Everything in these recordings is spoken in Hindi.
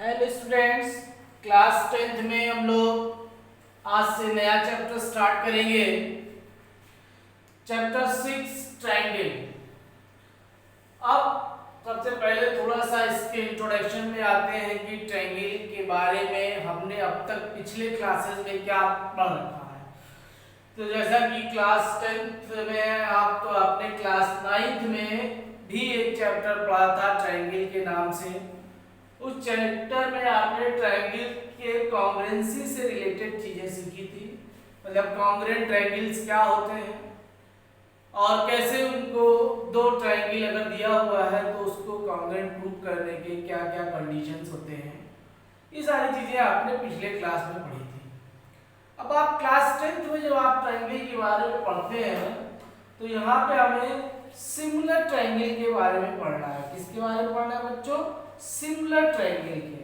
हेलो स्टूडेंट्स, क्लास 10th में हम लोग आज से नया चैप्टर स्टार्ट करेंगे। Chapter 6 triangle. अब सबसे पहले थोड़ा सा इसके इंट्रोडक्शन में आते हैं कि ट्रायंगल के बारे में हमने अब तक पिछले क्लासेस में क्या पढ़ रखा है। तो जैसा कि क्लास 10th में आप तो आपने क्लास 9th में भी एक चैप्टर पढ़ा था ट्रायंगल के नाम से। उस चैप्टर में आपने ट्रायंगल के कॉन्ग्रुएंसी से रिलेटेड चीजें सीखी थी, मतलब कॉन्ग्रुएंट ट्रायंगल्स क्या होते हैं और कैसे उनको दो ट्रायंगल अगर दिया हुआ है तो उसको कॉन्ग्रुएंट प्रूव करने के क्या क्या कंडीशंस होते हैं। ये सारी चीजें आपने पिछले क्लास में पढ़ी थी। अब आप क्लास 10th में जब आप ट्रायंगल के बारे में पढ़ते हैं तो यहाँ पे हमें सिमिलर ट्रायंगल के बारे में पढ़ना है। किसके बारे में पढ़ना है बच्चों? सिमिलर ट्रायंगल के।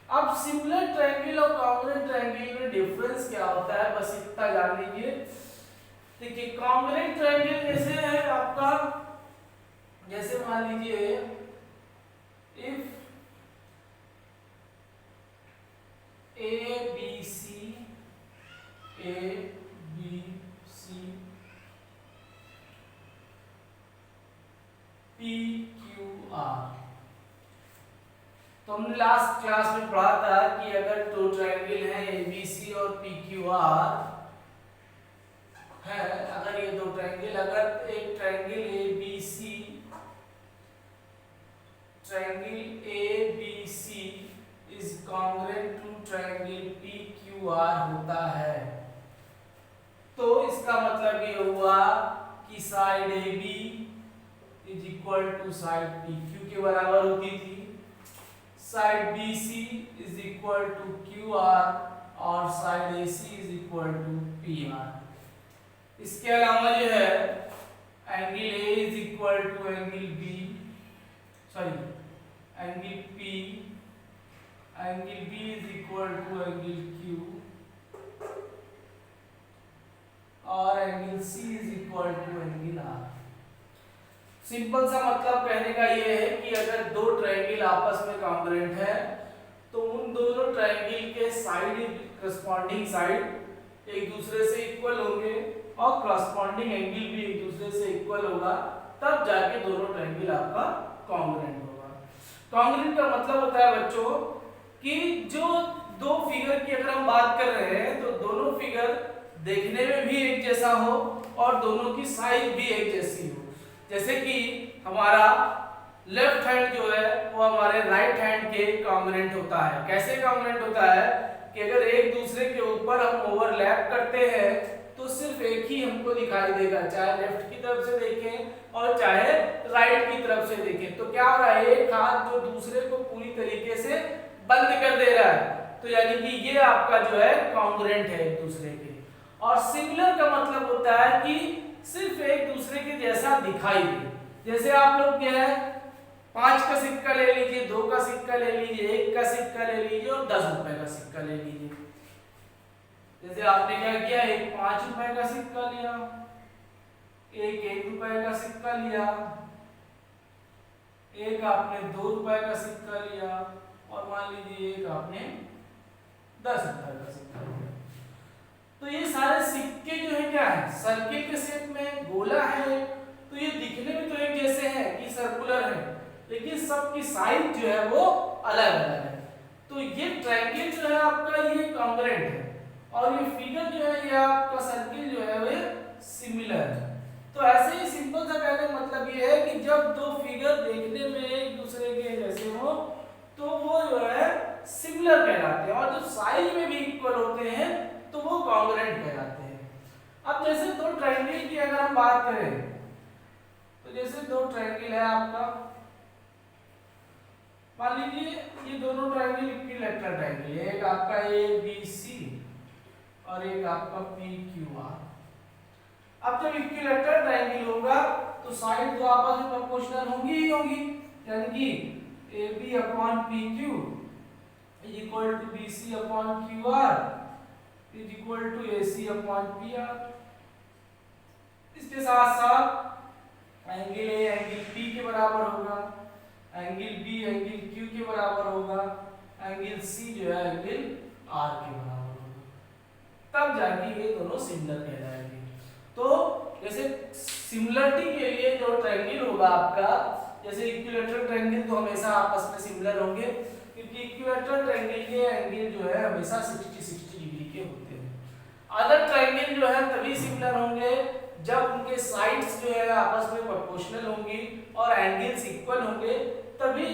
अब सिमिलर ट्रायंगल और कॉन्ग्रुएंट ट्रायंगल में डिफरेंस क्या होता है, बस इतना जान लीजिए। देखिए, कॉन्ग्रुएंट ट्रायंगल जैसे है आपका, जैसे मान लीजिए if A B C P Q R. तो हमने लास्ट क्लास में पढ़ा था कि अगर दो ट्रायंगल हैं एबीसी और पीक्यूआर है, अगर ये दो ट्रायंगल, अगर एक triangle ABC is congruent to triangle PQR होता है, तो इसका मतलब ये हुआ कि side AB is equal to side PQ के बराबर होती थी, side BC is equal to QR और side AC is equal to PR। इसके अलावा जो है angle A is equal to angle B, angle P, angle B is equal to angle Q और angle C is equal to angle R। Simple सा मतलब कहने का ये है कि अगर दो ट्रायंगल आपस में कॉन्ग्रुएंट है तो उन दोनों ट्रायंगल के साइड, करस्पॉन्डिंग साइड एक दूसरे से इक्वल होंगे और करस्पॉन्डिंग एंगल भी एक दूसरे से इक्वल होगा, तब जाके दोनों ट्रायंगल आपका कॉन्ग्रुएंट होगा। कॉन्ग्रुएंट का मतलब होता है बच्चों कि जो दो फिगर की अगर हम बात कर रहे हैं तो दोनों फिगर देखने में भी एक जैसा हो और दोनों की साइज भी एक जैसी हो। जैसे कि हमारा लेफ्ट हैंड जो है वो हमारे राइट हैंड के कॉन्ग्रुएंट होता है। कैसे कॉन्ग्रुएंट होता है कि अगर एक दूसरे के ऊपर हम ओवरलैप करते हैं तो सिर्फ एक ही हमको दिखाई देगा, चाहे लेफ्ट की तरफ से देखें और चाहे राइट की तरफ से देखें। तो क्या हो रहा है, एक हाथ जो दूसरे को पूरी तरीके से बंद कर दे रहा है, तो यानी कि ये आपका जो है कॉन्ग्रुएंट है एक दूसरे के। और सिमिलर का मतलब होता है कि सिर्फ एक दूसरे के जैसा दिखाई दे। जैसे आप लोग क्या है, 5 का सिक्का ले लीजिए, 2 का सिक्का ले लीजिए, 1 का सिक्का ले लीजिए और 10 रुपए का सिक्का ले लीजिए। जैसे आपने क्या किया, एक 5 रुपए का सिक्का लिया, एक 1 रुपए का सिक्का लिया, एक आपने 2 रुपए का सिक्का लिया और मान लीजिए एक आपने 10 रुपए का सिक्का लिया। तो ये सारे सिक्के जो है क्या है, सर्किल के शेप में, गोला है, तो ये दिखने में तो एक जैसे हैं कि सर्कुलर है, लेकिन सबकी साइज जो है वो अलग अलग है। तो ये ट्रायंगल जो है आपका ये कॉन्ग्रुएंट है और ये फिगर जो है ये आपका सर्किल जो है वो सिमिलर है। तो ऐसे ही सिंपल सा कहने का मतलब ये है कि जब दो फिगर देखने में एक दूसरे के जैसे हो तो वो जो है सिमिलर कहलाते हैं, और जब साइज में भी इक्वल होते हैं तो वो कॉन्ग्रुएंट कहलाते हैं। अब जैसे दो ट्रायंगल की अगर हम बात करें तो जैसे दो ट्रायंगल है आपका, मान लीजिए ये दोनों ट्रायंगल इक्विलैटरल ट्रायंगल है, एक आपका ABC और एक आपका PQR। अब जब इक्विलैटरल ट्रायंगल होगा तो साइड तो आपस में प्रोपोर्शनल होंगी ही होंगी, यानी कि AB upon PQ is equal to BC upon QR is equal to AC upon PR। इसके साथ साथ एंगल A एंगल P के बराबर होगा, एंगल B एंगल Q के बराबर होगा, एंगल सी जो है एंगल आर के बराबर होगा, तब जाके ये दोनों सिमिलर कहलाएंगे। तो जैसे सिमिलरिटी के लिए जो ट्रायंगल होगा आपका, जैसे इक्विलैटरल ट्रायंगल तो हमेशा आपस में सिमिलर होंगे, क्योंकि इक्विलैटरल ट्रायंगल के एंगल जो है हमेशा 60 डिग्री के होते हैं। अदर ट्रायंगल जो है तभी सिमिलर होंगे जब उनके साइड्स जो है आपस में प्रोपोर्शनल होंगी और एंगल्स इक्वल होंगे, तभी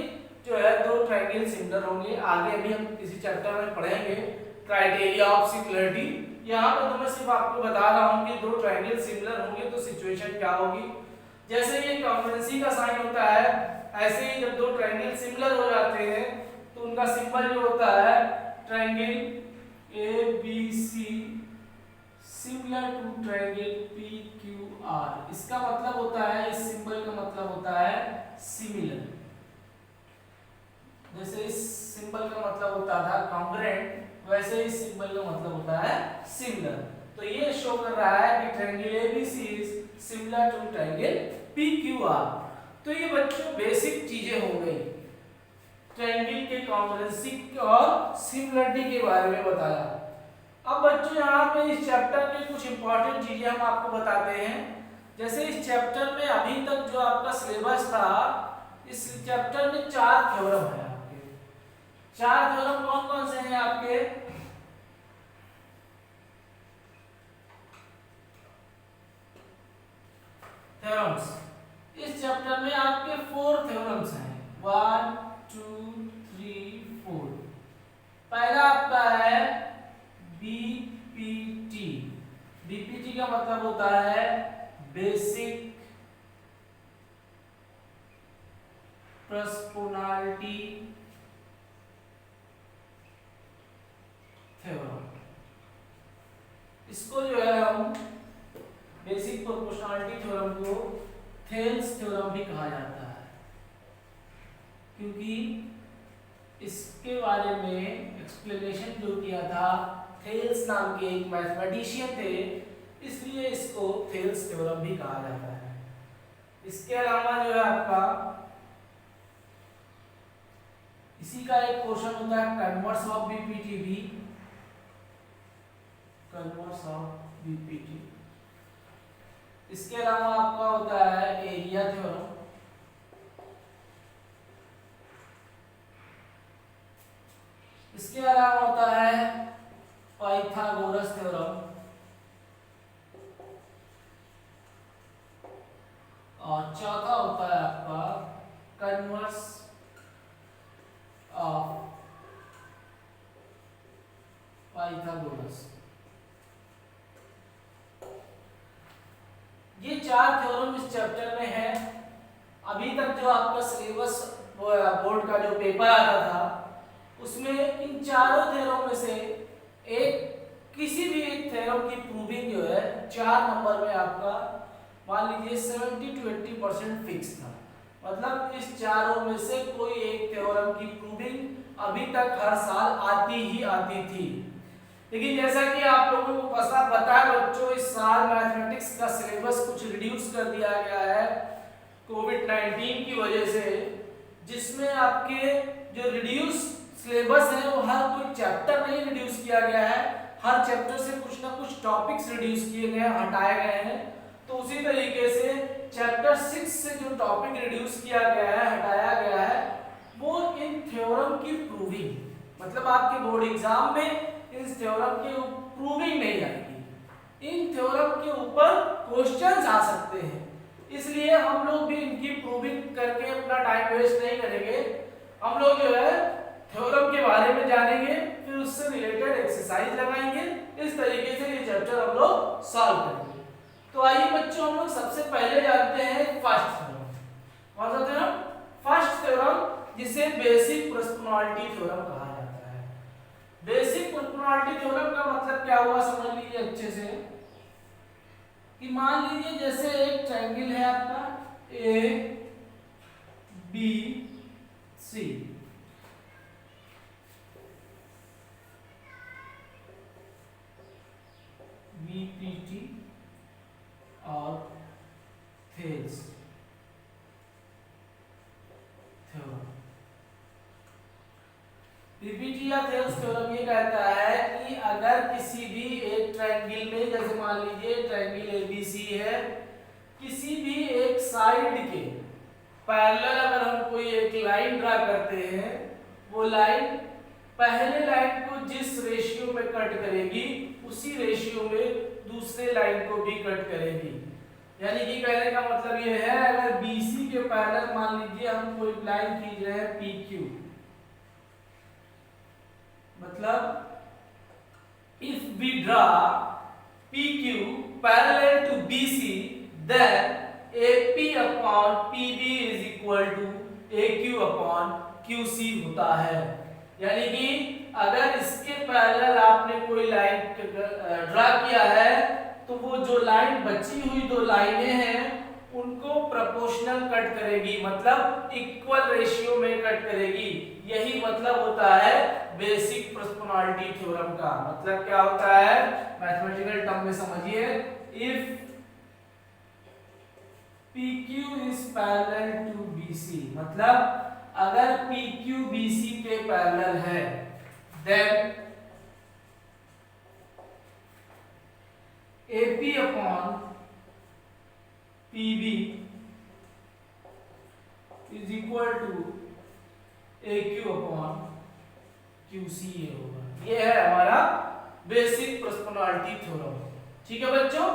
जो है दो ट्रायंगल सिमिलर होंगे। आगे अभी हम किसी चैप्टर में पढ़ेंगे क्राइटेरिया ऑफ सिमिलरिटी। यहाँ पे तो मैं सिर्फ आपको बता रहा हूँ कि दो ट्रायंगल सिमिलर होंगे तो सिचुएशन क्या होगी। जैसे ये कॉन्ग्रुएंसी का साइन होता है, ऐसे ही जब दो ट्रायंगल सिमिलर हो जाते हैं तो उनका सिंबल जो होता है triangle ABC similar to triangle PQR। इसका मतलब होता है, इस सिंबल का मतलब होता है सिमिलर। जैसे इस सिंबल का मतलब होता था कॉन्ग्रुएंट, वैसे इस सिंबल का मतलब होता है सिमिलर। तो ये शो कर रहा है कि triangle ABC is similar to triangle PQR। तो ये बच्चों बेसिक चीजें हो गई, ट्रायंगल के कॉन्ग्रुएंसी और सिमिलरिटी के बारे में बताया। अब बच्चों यहाँ पे इस चैप्टर के कुछ इंपॉर्टेंट चीजें हम आपको बताते हैं। जैसे इस चैप्टर में अभी तक जो आपका सिलेबस था, इस चैप्टर में 4 थ्योरम है आपके। 4 थ्योरम कौन कौन से हैं आपके? थ्योरम्स इस चैप्टर में आपके 4 थ्योरम्स हैं, 1 2 3 4। पहला आपका है बीपीटी। बीपीटी का मतलब होता है बेसिक प्रोपोर्शनैलिटी थ्योरम। इसको जो है हम बेसिक प्रोपोर्शनैलिटी थ्योरम को थेल्स थ्योरम भी कहा जाता है, क्योंकि इसके बारे में एक्सप्लेनेशन जो किया था थेल्स नाम के एक मैथमेटिशियन थे, इसलिए इसको थेल्स थ्योरम भी कहा जाता है। इसके अलावा जो है आपका इसी का एक क्वेश्चन होता है कन्वर्स ऑफ बीपीटी भी, कन्वर्स ऑफ बीपीटी। इसके अलावा आपका होता है एरिया थ्योरम। इसके अलावा होता है पाइथागोरस थ्योरम, और चौथा होता है आपका कन्वर्स ऑफ पाइथागोरस। ये 4 थ्योरम इस चैप्टर में है। अभी तक जो आपका सिलेबस बोर्ड का जो पेपर आता था उसमें इन चारों थ्योरम में से एक किसी भी एक थ्योरम की प्रूविंग जो है 4 नंबर में आपका मान लीजिए 70 to 80% फिक्स था। मतलब इस चारों में से कोई एक थ्योरम की प्रूविंग अभी तक हर साल आती ही आती थी। लेकिन जैसा कि आप लोगों को पता है बच्चों, इस साल मैथमेटिक्स का सिलेबस कुछ रिड्यूस कर दिया गया है कोविड-19 की वजह से, जिसमें आपके जो रिड्यूस सिलेबस है वो हर कोई चैप्टर नहीं रिड्यूस किया गया है, हर चैप्टर से कुछ ना कुछ टॉपिक्स रिड्यूस किए गए हैं, हटाए गए हैं। तो उसी तरीके से चैप्टर 6 से जो टॉपिक रिड्यूस किया गया है, हटाया गया है, वो इन थ्योरम की प्रूविंग, मतलब आपके बोर्ड एग्जाम में इस थ्योरम की प्रूविंग नहीं आएगी, इन थ्योरम के ऊपर क्वेश्चंस आ सकते हैं। इसलिए हम लोग भी इनकी प्रूविंग करके अपना टाइम वेस्ट नहीं करेंगे। हम लोग जो है थ्योरम के बारे में जानेंगे, फिर उससे रिलेटेड एक्सरसाइज लगाएंगे। इस तरीके से ये चैप्टर हम लोग सॉल्व करेंगे। तो आइए बच्चों, हम लोग सबसे पहले जानते हैं फर्स्ट थ्योरम। कौन सा थ्योरम? फर्स्ट थ्योरम, जिसे बेसिक प्रोपोर्शनैलिटी थ्योरम कहा जाता है। बेसिक प्रोपोर्शनैलिटी थ्योरम का मतलब क्या हुआ समझ लीजिए अच्छे से, कि मान लीजिए जैसे एक ट्रायंगल है आपका ए बी सी, बीपीटी और थेल्स थ्योरम। पीपीटी या थेल्स थ्योरम ये कहता है कि अगर किसी भी एक ट्रायंगल में, जैसे मान लीजिए ट्रायंगल एबीसी है, किसी भी एक साइड के पैरेलल अगर हम कोई एक लाइन ड्रा करते हैं, वो लाइन पहले लाइन को जिस रेशियो में कट करेगी उसी रेशियो में दूसरे लाइन को भी कट करेगी। यानी कि कहने का मतलब ये है, अगर बीसी के पैरेलल मान लीजिए हम कोई लाइन खींच रहे हैं पीक्यू, मतलब if we draw PQ parallel to BC, then AP upon PB is equal to AQ upon QC होता है। यानी कि अगर इसके पैरेलल आपने कोई लाइन ड्रा किया है तो वो जो लाइन बची हुई दो लाइनें हैं उनको प्रोपोर्शनल कट करेगी, मतलब इक्वल रेशियो में कट करेगी। यही मतलब होता है बेसिक प्रोपोर्शनैलिटी थ्योरम का। मतलब क्या होता है, मैथमेटिकल टर्म में समझिए, if PQ is parallel to BC, मतलब अगर PQ BC के पैरेलल है, then AP upon PB is equal to AQ upon QC ये होगा। ये है हमारा बेसिक प्रोपोर्शनैलिटी थ्योरम। ठीक है बच्चों,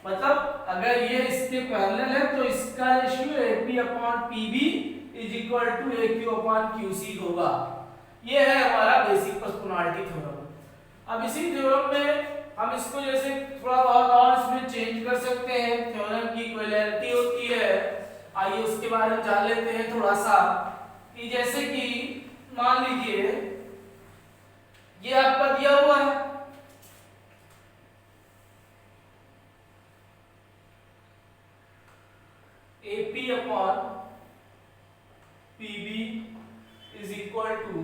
मतलब अगर ये इसके पैरेलल है तो इसका ratio AP upon PB is equal to AQ upon QC होगा। ये है हमारा बेसिक प्रोपोर्शनैलिटी थ्योरम। अब इसी थ्योरम में हम इसको जैसे थोड़ा बहुत और इसमें चेंज कर सकते हैं। थ्योरम की इक्विवेलेंटी होती है, आइए उसके बारे में जान लेते हैं थोड़ा सा। कि जैसे कि मान लीजिए ये आपका दिया हुआ है, AP upon PB is equal to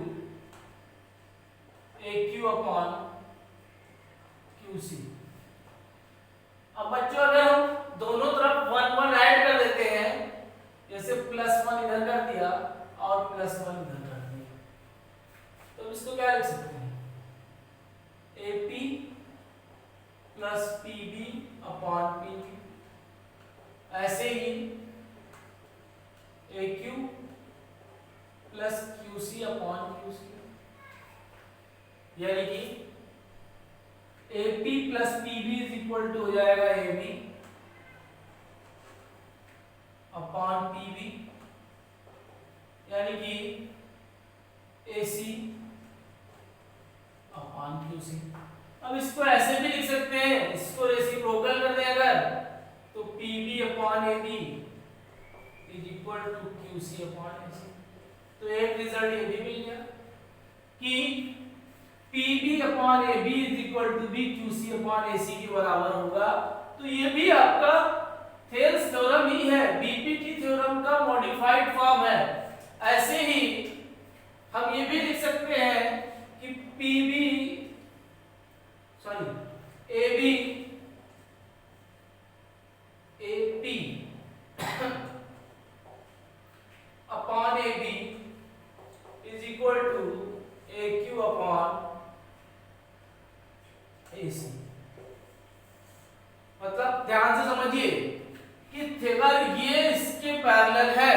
AQ upon QC। अब बच्चों अगर हम दोनों तरफ 1 1 ऐड कर देते हैं, जैसे +1 इधर कर दिया और +1 इधर कर दिया, तो इसको क्या लिख सकते हैं, AP plus PB upon PQ। ऐसे ही AQ plus QC upon QC, यानी कि AP plus PB is equal to हो जाएगा AB अपॉन PB, यानी कि AC अपॉन QC। अब इसको ऐसे भी लिख सकते हैं, इसको रेसिप्रोकल कर दें अगर, तो PB upon AB is equal to QC upon AC। तो एक रिजल्ट ये भी मिल गया कि PB upon AB is equal to भी QC अपॉन AC के बराबर होगा। तो ये भी आपका थेल्स थ्योरम ही है, बीपीटी थ्योरम का मॉडिफाइड फॉर्म है। ऐसे ही हम ये भी लिख सकते हैं कि AP upon AB is equal to AQ upon AC। मतलब ध्यान से समझिए कि अगर ये इसके पैरेलल है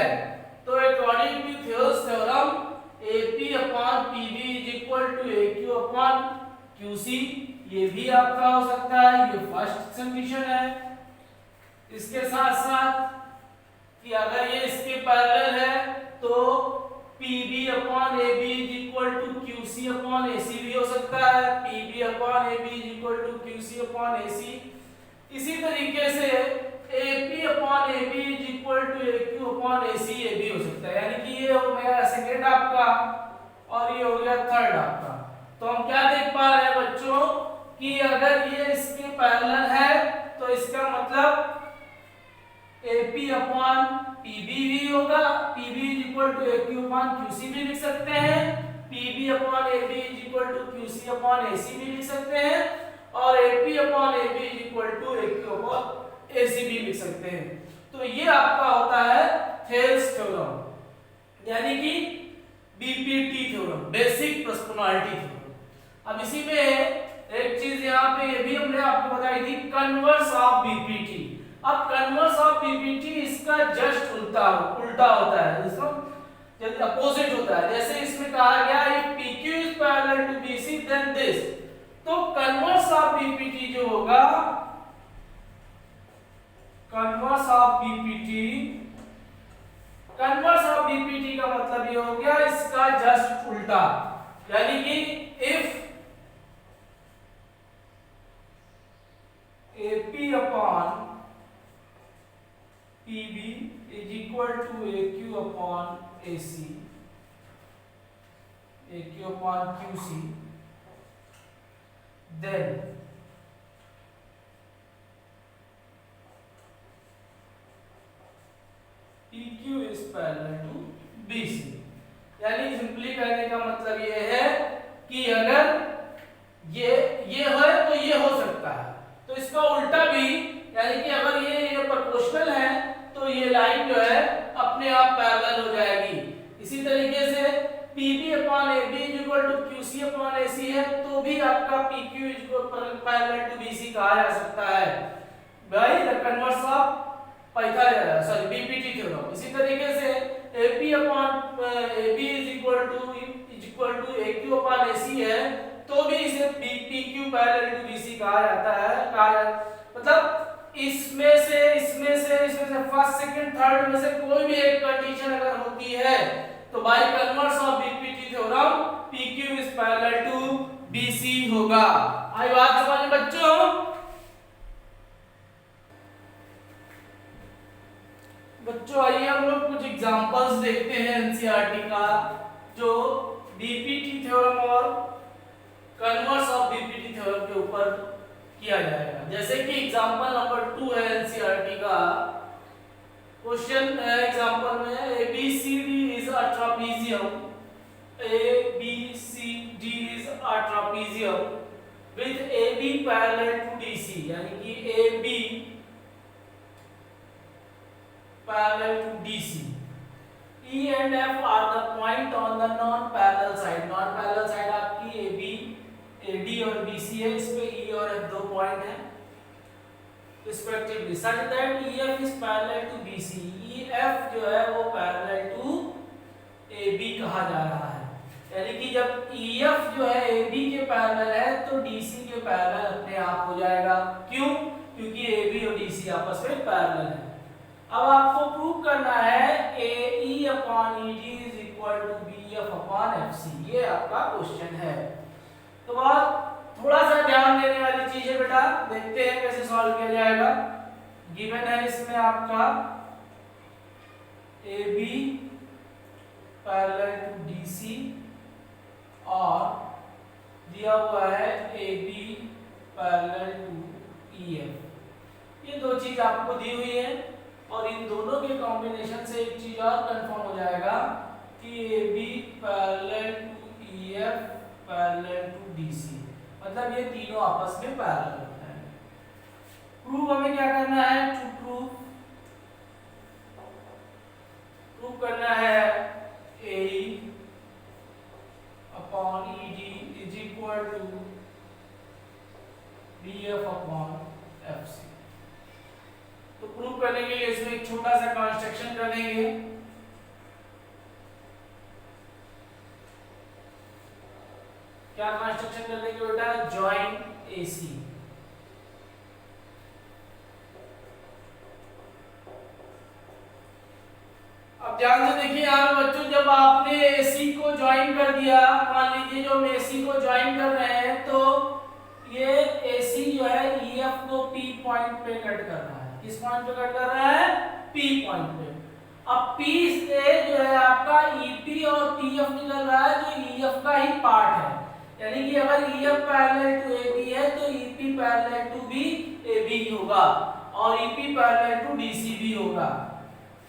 तो according to Thales theorem AP upon PB is equal to AQ upon QC। ये भी आपका हो सकता है, ये फर्स्ट कंडीशन है। इसके साथ साथ कि अगर ये इसके पैरेलल है तो PB upon AB is equal to QC upon AC भी हो सकता है, PB upon AB is equal to QC upon AC। इसी तरीके से AP upon AB is equal to AQ upon AC ये भी हो सकता है। यानी कि ये हो गया सेकेंड आपका और ये हो गया थर्ड आपका। तो हम क्या देख पा रहे हैं बच्चों कि अगर ये इसके पैरेलल है तो इसका मतलब AP अपॉन PB भी होगा, PB is equal to AQ upon QC भी लिख सकते हैं, PB upon AB is equal to QC upon AC भी लिख सकते हैं, और AP upon AB is equal to AQ upon AC भी लिख सकते हैं। तो ये आपका होता है थेल्स थ्योरम। यानी कि BPT theorem, basic proportionality theorem. अब इसी में एक चीज यहाँ पे ये भी हमने आपको बताई थी, कन्वर्स ऑफ बीपीटी। अब कन्वर्स ऑफ बीपीटी इसका जस्ट उल्टा होता है, जब अपोजिट होता है। जैसे इसमें कहा गया if PQ is parallel to BC then this, तो कन्वर्स ऑफ बीपीटी जो होगा, कन्वर्स ऑफ बीपीटी का मतलब ये हो गया इसका जस्ट उल्टा, यानी कि if AP upon PB is equal to AQ upon AC, AQ upon QC, then PQ is parallel to BC। यानी सिंपली कहने का मतलब ये है कि अगर ये है तो ये हो सकता है, तो इसका उल्टा भी, यानी कि अगर ये प्रोपोर्शनल है तो ये लाइन जो है अपने आप पैरेलल हो जाएगी। इसी तरीके से PB upon AB is equal to QC upon AC है तो भी आपका PQ is equal parallel to BC कहा जा सकता है भाई, the converse of BPT theorem. इसी तरीके से AP upon AB is equal to AQ upon AC है तो भी इसे PQ पैरेलल टू BC कहा जाता है। मतलब इसमें से फर्स्ट सेकंड थर्ड में से कोई भी एक कंडीशन अगर होती है तो by converse of BPT theorem PQ is parallel to BC होगा। आई बात समझ में बच्चों? आइए हम लोग कुछ एग्जांपल्स देखते हैं एनसीईआरटी का, जो बीपीटी थ्योरम और कन्वर्स ऑफ बीपीटी थ्योरम के ऊपर किया जाएगा। जैसे कि एग्जांपल नंबर 2 है एनसीईआरटी का क्वेश्चन है। एग्जांपल में ABCD is a trapezium, ABCD is a trapezium with AB parallel to DC, यानी कि AB parallel to DC। E and F are the point on the non-parallel side। non-parallel side आपकी AB, AD और BC है, इस पे E और F दो पॉइंट हैं respectively, such that EF is parallel to BC। EF जो है वो parallel to AB कहा जा रहा है, यानी कि जब EF जो है AB के पैरेलल है तो DC के पैरेलल अपने आप हो जाएगा। क्यों? क्योंकि AB और DC आपस में पैरेलल है। अब आपको प्रूव करना है AE upon ED is equal to BF upon FC, ये आपका क्वेश्चन है। तो बात थोड़ा सा ध्यान देने वाली चीज है बेटा, देखते हैं कैसे सॉल्व किया जाएगा। गिवन है इसमें आपका AB पैरेलल टू DC और दिया हुआ है AB पैरेलल टू EF। ये दो चीज आपको दी हुई है और इन दोनों के कॉम्बिनेशन से एक चीज और कंफर्म हो जाएगा कि AB parallel to EF parallel to DC, मतलब ये तीनों आपस में पैरेलल होते हैं। प्रूव हमें क्या करना है? टू प्रूव करना है AE upon ED is equal to BF upon FC। तो प्रूव करने के लिए इसमें एक छोटा सा कंस्ट्रक्शन कर देंगे। क्या कंस्ट्रक्शन कर देंगे बेटा? Join AC। अब ध्यान से देखिए यहाँ बच्चों, जब आपने AC को ज्वाइन कर दिया, मान लीजिए जो हम AC को ज्वाइन कर रहे हैं तो ये AC जो है EF को P पॉइंट पे कट कर रहा है। किस पॉइंट पे कट कर रहा है? P पॉइंट पे। अब P से जो है आपका EP और TF निकल रहा है जो EF का ही पार्ट है, यानी कि अगर EF पैरेलल टू AB है तो EP पैरेलल टू भी AB होगा और EP पैरेलल टू DC भी होगा।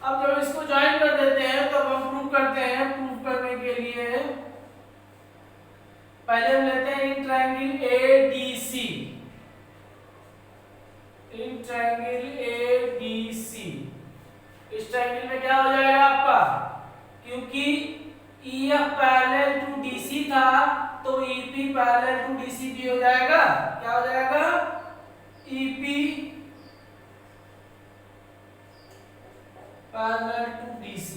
अब जब इसको ज्वाइन कर देते हैं तो हम प्रूव करते हैं। प्रूव करने के लिए पहले हम लेते हैं in triangle ADC, in triangle ADC। इस ट्रायंगल में क्या हो जाएगा आपका? क्योंकि EF पैरेलल टू DC था तो EP पैरेलल टू DC भी हो जाएगा। क्या हो जाएगा? EP parallel to DC।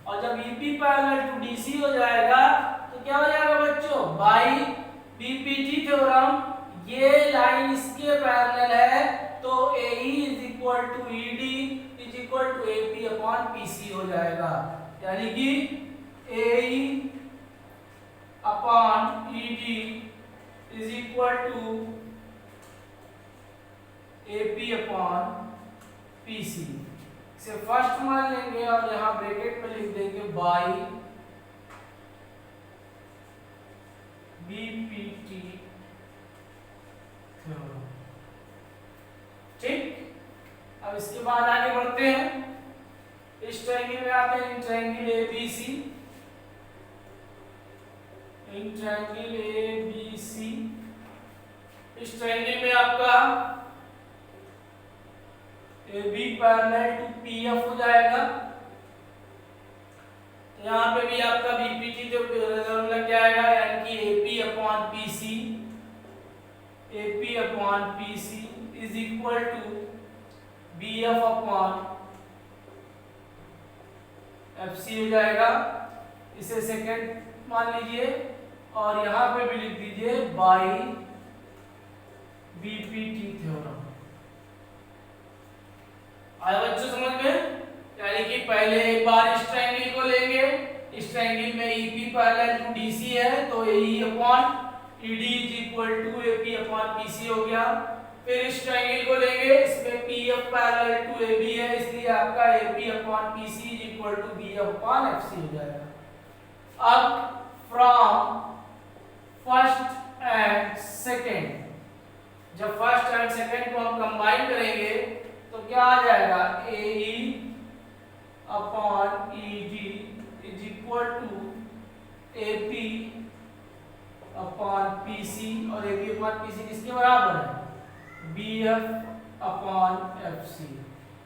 और जब EP पैरेलल टू DC हो जाएगा तो क्या हो जाएगा बच्चों? बाई BPT थ्योरम ये लाइन इसके पैरेलल है तो AE is equal to ED is equal to AP upon PC हो जाएगा। यानी कि AE upon ED is equal to AP upon PC। इसे फर्स्ट मान लेंगे और यहां ब्रैकेट में लिख देंगे बाई BPT थ्योरम। ठीक, अब इसके बाद आगे बढ़ते हैं। इस ट्रायंगल में आते हैं, ट्रायंगल ABC। इन ट्रायंगल ABC, इस ट्रायंगल में आपका AB पैरेलल टू PF हो जाएगा। यहाँ पे भी आपका BPT थ्योरम लग जाएगा, यानी कि AP upon PC, AP upon PC is equal to BF upon FC हो जाएगा। इसे सेकंड मान लीजिए और यहाँ पे भी लिख दीजिए बाई BPT थ्योरम। आया बच्चों समझ में? यानी कि पहले एक बार इस ट्रायंगल को लेंगे, इस ट्रायंगल में EP पैरेलल टू DC है तो AE upon ED is equal to AP upon PC हो गया। फिर इस ट्रायंगल को लेंगे, इसमें PF पैरेलल टू AB है इसलिए आपका AP upon PC is equal to BF upon FC हो जाएगा। अब फ्रॉम फर्स्ट एंड सेकंड, जब फर्स्ट एंड सेकंड को हम कंबाइन करेंगे तो क्या आ जाएगा? AE upon ED is equal to AP upon PC और AP अपॉन PC किसके बराबर है? BF upon FC।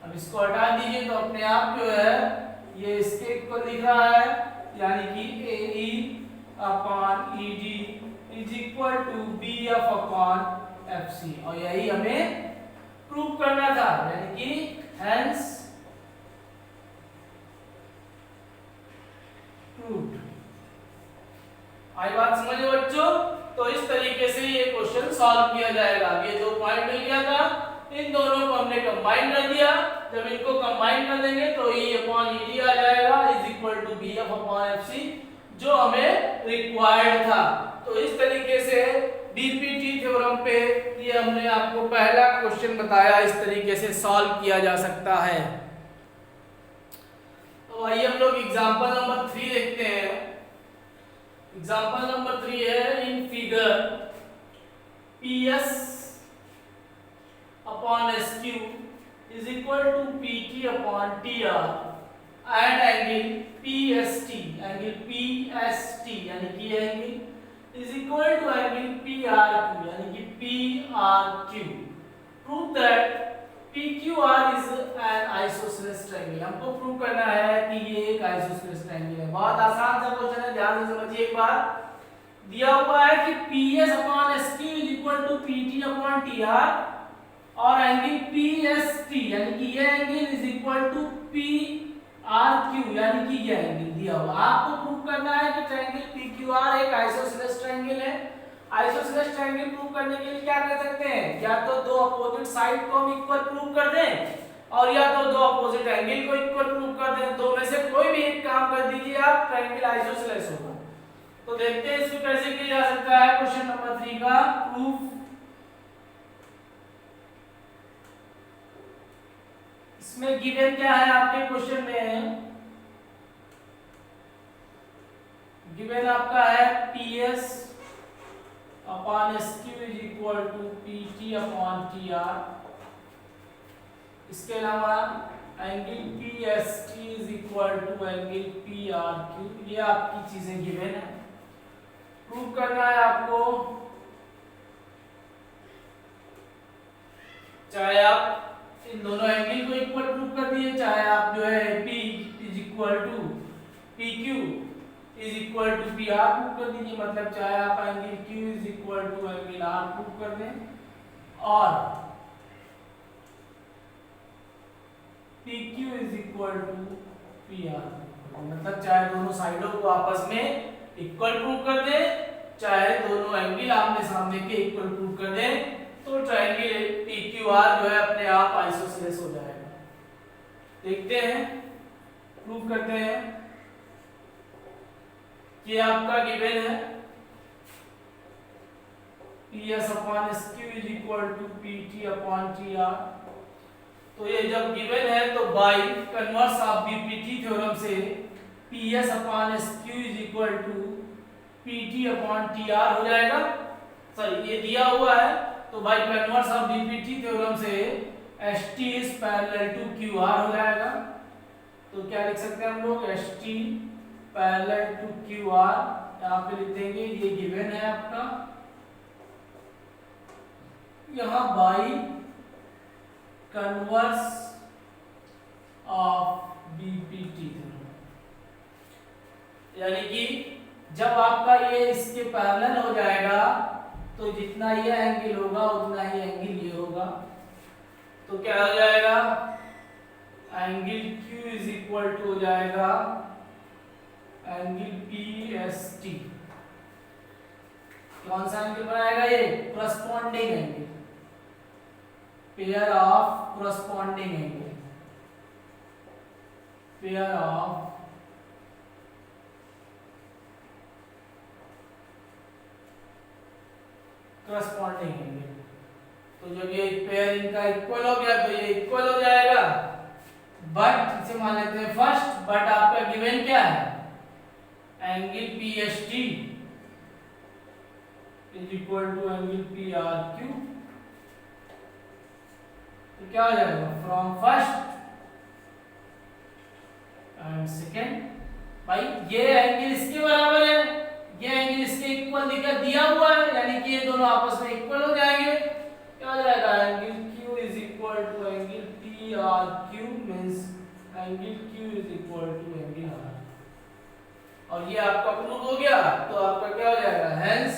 अब इसको हटा दीजिए तो अपने आप जो है ये इसके इक्वल दिख रहा है, यानी कि AE upon ED is equal to BF upon FC। और यही हमें प्रूव करना था, यानी कि हेंस प्रूव्ड। आई बात समझ में बच्चों? तो इस तरीके से ये क्वेश्चन सॉल्व किया जाएगा। ये दो पॉइंट मिल गया था, इन दोनों को हमने कंबाइन कर दिया। जब इनको कंबाइन कर देंगे तो E अपॉन ED आ जाएगा is equal to BF upon FC, जो हमें रिक्वायर्ड था। तो इस तरीके से BPT थ्योरम पे ये हमने आपको पहला क्वेश्चन बताया, इस तरीके से सॉल्व किया जा सकता है। तो आइए हम लोग एग्जांपल नंबर 3 देखते हैं। एग्जांपल नंबर 3 है, in figure PS upon SQ is equal to PT upon TR and angle PST, angle PST यानी कि angle is equal to angle PRQ यानी कि PRQ। Prove that PQR is an isosceles triangle. हमको प्रूव करना है कि ये एक आइसोसेलेस ट्रायंगल है। बहुत आसान सा क्वेश्चन है, ध्यान से समझिए। एक बार दिया हुआ है कि PS upon SQ is equal to PT upon TR और एंगल PST यानी कि ये angle is equal to PRQ यानी कि ये एंगल दिया हुआ। आपको प्रूव करना है कि ट्रायंगल PQR एक आइसोसेलेस ट्रायंगल है। आइसोसेलेस ट्रायंगल प्रूव करने के लिए क्या कर सकते हैं? या तो दो अपोजिट साइड को हम इक्वल प्रूव कर दें और या तो दो अपोजिट एंगल को इक्वल प्रूव कर दें। दो में से कोई भी एक काम कर दीजिए आप, ट्रायंगल आइसोसेलेस होगा। तो देखते हैं इसको कैसे किया जा सकता है। क्वेश्चन नंबर 3 का प्रूफ। इसमें गिवन क्या है आपके क्वेश्चन में? गिवन आपका है PS upon SQ is equal to PT upon TR। इसके अलावा angle PST is equal to angle PRQ। ये आपकी चीजें गिवन है। प्रूव करना है आपको, चाहे आप इन दोनों एंगल को इक्वल प्रूव कर दिए, चाहे आप जो है P is equal to PQ is equal to P R prove कर दीजिए, मतलब चाहे आप angle Q is equal to angle R prove कर दें और P Q is equal to P R, मतलब चाहे दोनों साइडों को आपस में इक्वल प्रूव कर दें, चाहे दोनों एंगल आमने सामने के इक्वल प्रूव कर दें, तो ट्रायंगल पी क्यू आर जो है अपने आप आइसोसेलेस हो जाएगा। देखते हैं, प्रूव करते हैं। ये आपका गिवन है PS upon SQ is equal to PT upon TR। तो ये जब गिवन है तो by converse of BPT theorem से PS upon SQ is equal to PT upon TR हो जाएगा। सॉरी, ये दिया हुआ है तो by converse of BPT theorem से ST is parallel to QR हो जाएगा। तो क्या लिख सकते हैं हम लोग, ST पैरेलल टू QR, यहाँ पे लिख देंगे, ये गिवन है आपका। यहाँ by converse of BPT theorem, यानी कि जब आपका ये इसके पैरेलल हो जाएगा तो जितना ये एंगल होगा उतना ही एंगल ये होगा। तो क्या हो जाएगा, angle Q is equal to हो जाएगा एंगल PST। कौन सा एंगल बनाएगा ये, corresponding angle, pair of corresponding angle, pair of corresponding angle. तो जब ये पेयर इनका इक्वल हो गया तो ये इक्वल हो जाएगा, बट इसे मान लेते हैं फर्स्ट, बट आपका गिवन क्या है, angle PST is equal to angle PRQ। तो क्या हो जाएगा, फ्रॉम फर्स्ट एंड सेकेंड, भाई ये एंगल इसके बराबर है, ये एंगल इसके इक्वल दिया हुआ है, यानी कि ये दोनों आपस में इक्वल हो जाएंगे। क्या हो जाएगा, angle Q is equal to angle PRQ, means angle Q is equal to angle R। और ये आपका प्रूव हो गया, तो आपका क्या हो जाएगा, hence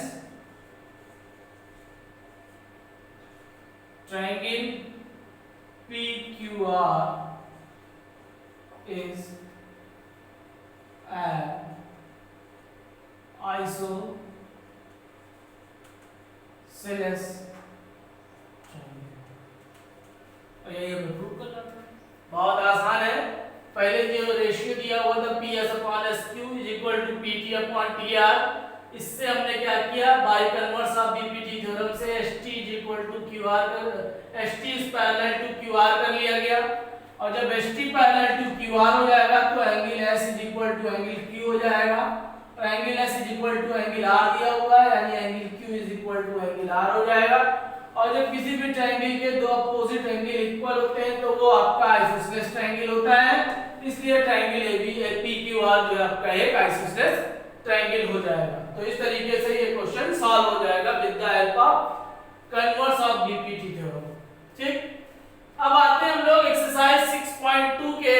triangle PQR is an isosceles triangle। और यही हमें प्रूव करना था, बहुत आसान है। पहले जो रेशियो दिया हुआ था PS upon SQ is equal to PT upon TR, इससे हमने क्या किया, by converse of BPT theorem से ST is equal to QR कर, ST is parallel to QR कर लिया गया। और जब ST पैरेलल टू QR हो जाएगा तो angle S is equal to angle Q हो जाएगा, और angle S is equal to angle R दिया हुआ है, यानी angle Q is equal to angle R हो जाएगा। और जब किसी भी ट्रायंगल के दो अपोजिट एंगल इक्वल होते हैं तो वो आपका आइसोसेलेस ट्रायंगल होता है, इसलिए ट्रायंगल PQR जो है आपका एक आइसोसेलेस ट्रायंगल हो जाएगा। तो इस तरीके से ये क्वेश्चन सॉल्व हो जाएगा with the help of converse of BPT theorem. ठीक, अब आते हैं हम लोग एक्सरसाइज 6.2 के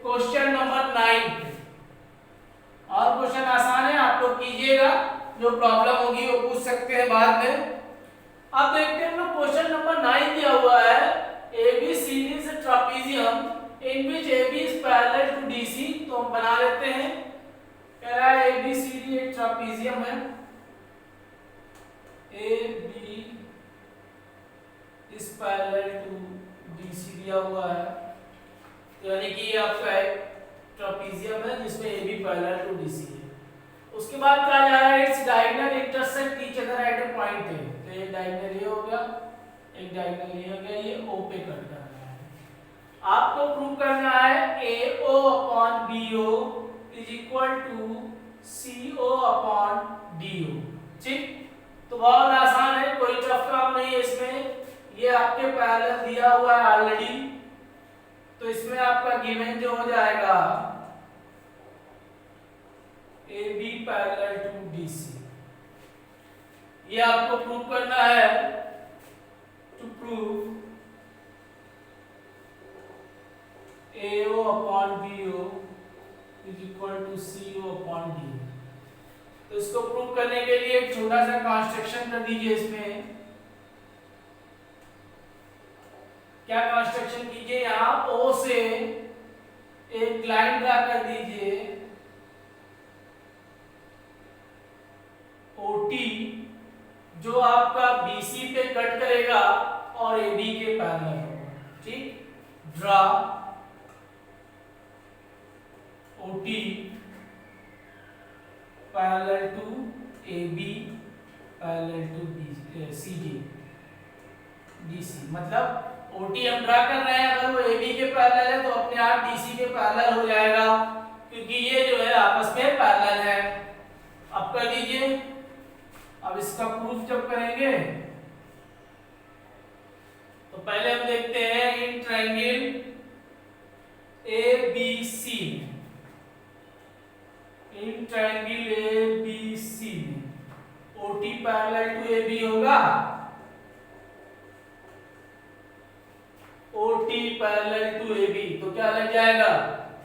क्वेश्चन नंबर 9 पे। और क्वेश्चन आसान है, आप लोग कीजिएगा, जो प्रॉब्लम होगी वो पूछ सकते हैं बाद में। अब देखते हैं हम लोग क्वेश्चन नंबर 9 दिया हुआ है, AB सीरीज trapezium in which AB is parallel to DC। तो हम बना लेते हैं, कह रहा है AB सीरीज एक ट्रापेजियम है, AB is parallel to DC दिया हुआ है, यानी कि ये आपका एक ट्रापेजियम है जिसमें AB पैरेलल टू DC है। उसके बाद कहा जा रहा है its diagonal intersect each other at A point A. तो एक डायगोनल ये हो गया, एक डायगोनल ये हो गया, ये O पे कट करना है। आपको प्रूव करना है AO upon BO is equal to CO upon DO। ठीक, तो बहुत आसान है, कोई टफ काम नहीं है इसमें। ये आपके पैरेलल दिया हुआ है ऑलरेडी, तो इसमें आपका गिवन जो हो जाएगा AB पैरेलल टू DC। ये आपको प्रूव करना है, to prove AO upon BO is equal to CO upon DO। तो इसको प्रूव करने के लिए एक छोटा सा कंस्ट्रक्शन कर दीजिए। इसमें क्या कंस्ट्रक्शन कीजिए, यहाँ O से एक लाइन ड्रा कर दीजिए OT, जो आपका BC पे कट करेगा और AB के पैरेलल होगा। ठीक, draw OT parallel to AB parallel to CD DC। मतलब OT हम ड्रा कर रहे हैं, अगर वो AB के पैरेलल है तो अपने आप DC के पैरेलल हो जाएगा, क्योंकि ये जो है आपस में पैरेलल है। अब कर दीजिए। अब इसका प्रूफ जब करेंगे तो पहले हम देखते हैं इन ट्रायंगल ABC में, इन ट्रायंगल ABC में OT पैरेलल टू AB होगा, OT पैरेलल टू AB, तो क्या लग जाएगा,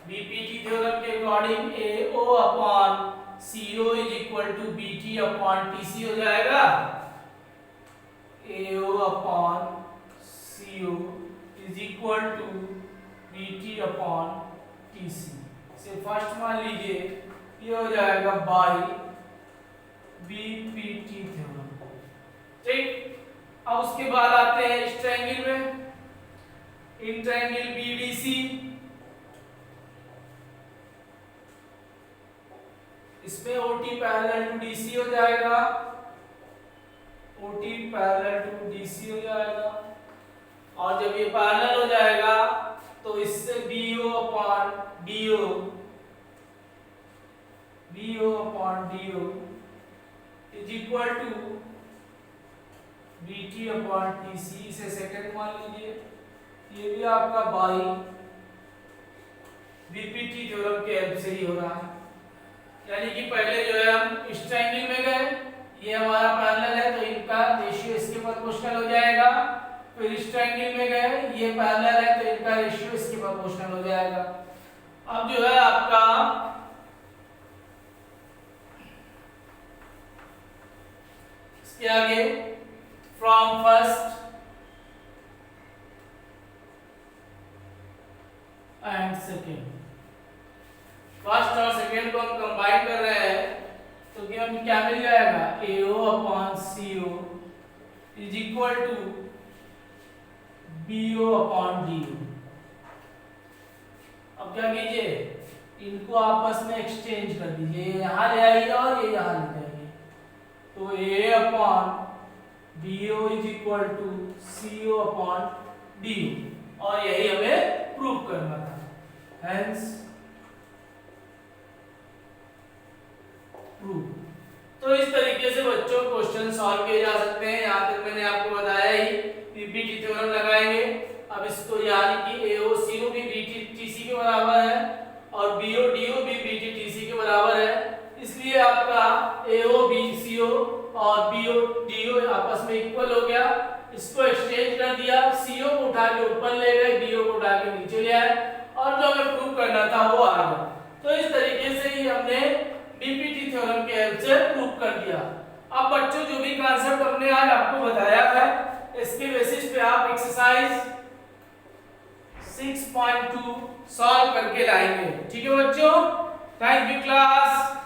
बीपीटी थ्योरम के according AO upon CO is equal to BT upon TC हो जाएगा। AO upon CO is equal to BT upon TC से फर्स्ट मान लीजिए ये हो जाएगा बाय बीपीटी थ्योरम। ठीक, अब उसके बाद आते हैं इस ट्रायंगल में, इन ट्रायंगल BDC, इसमें OT पैरेलल टू DC हो जाएगा, OT पैरेलल टू DC हो जाएगा, और जब ये पैरेलल हो जाएगा तो इससे BO upon DO, BO upon DO is equal to BT upon TC, इसे सेकंड मान लीजिए। ये भी आपका बाई बीपीटी थ्योरम के हेल्प से ही हो रहा है, यानी कि पहले जो है हम इस ट्रायंगल में गए, ये हमारा पैरेलल है तो इनका रेशियो इसके प्रोपोर्शनल हो जाएगा, फिर इस ट्रायंगल में गए, ये पैरेलल है तो इनका रेशियो इसके प्रोपोर्शनल हो जाएगा। अब जो है आपका इसके आगे from first and second, first और सेकेंड को हम कंबाइन कर रहे हैं तो कि हमें क्या मिल जाएगा, AO upon CO is equal to BO upon DO। अब क्या कीजिए, इनको आपस में एक्सचेंज कर दीजिए, ये यहाँ ले आइए और ये यहाँ ले जाइए, तो A upon BO is equal to CO upon DO, और यही हमें प्रूव करना था। Hence prove. तो इस तरीके से बच्चों क्वेश्चन सॉल्व किए जा सकते हैं। यहाँ तक मैंने आपको बताया ही, बीपीटी थ्योरम लगाएंगे। अब इसको यानी कि AO CO भी BT TC के बराबर है और BO DO भी BT TC के बराबर है, इसलिए आपका AO BCO और BO DO आपस में इक्वल हो गया। इसको एक्सचेंज कर दिया, CO को उठा के ऊपर ले गए, DO को उठा के नीचे ले आए, और जो हमें प्रूव करना था वो आ गया। तो इस तरीके से ही हमने बीपीटी थ्योरम के हेल्प से प्रूव कर दिया। अब बच्चों जो भी कॉन्सेप्ट हमने आज आपको बताया है, इसके बेसिस पे आप एक्सरसाइज 6.2 सॉल्व करके लाएंगे। ठीक है बच्चों, थैंक यू क्लास।